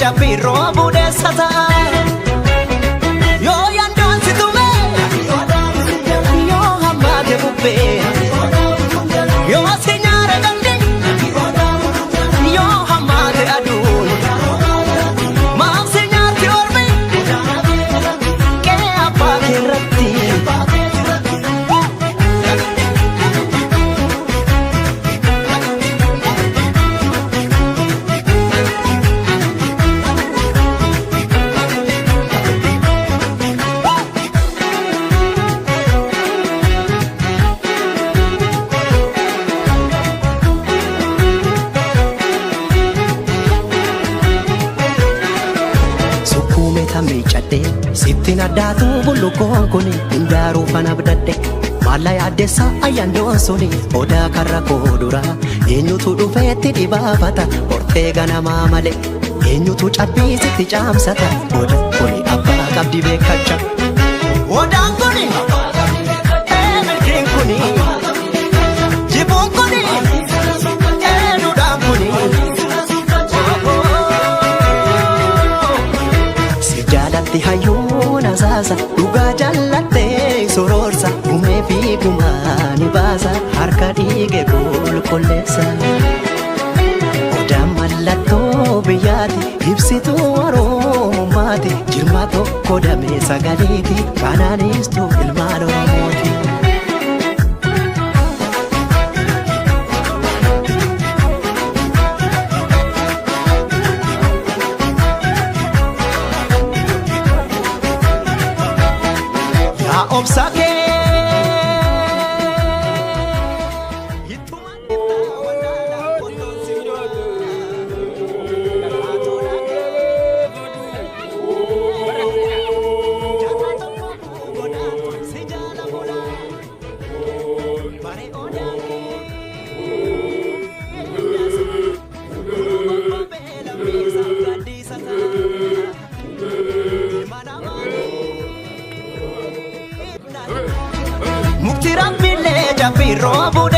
Japiro bude sata yo yandan situme yo hamade bube yo sinyare gande yo hamade adun ma sinyare orme ke apa kirati Sittin addaatu bullukoon kuni Indaaruu fan abdadde Maalaya addeessa ayyaandoon suni Odaa karra koo dura Eenyutu dhufeetti dhibaafata Hortee ganamaa male Eenyutu cabbiisitti caamsata Odaa kuni abbaa qabdi beekacha Odaan kuni Milkiin kuni Jibuun kuni Eenyudhaan kuni Si jaalatti hayyuun asaasa Dhugaa jallattee sororsa Gumee fi gumaa ni baasa Harka dhiige qulqulleessa Odaan mallattoo biyyaati Ibsituu Oromummaati Jirma tokko damee sagaliiti Kanaanistuu ilmaan Oromooti Obsake Mukti Rabbilee Japiro bude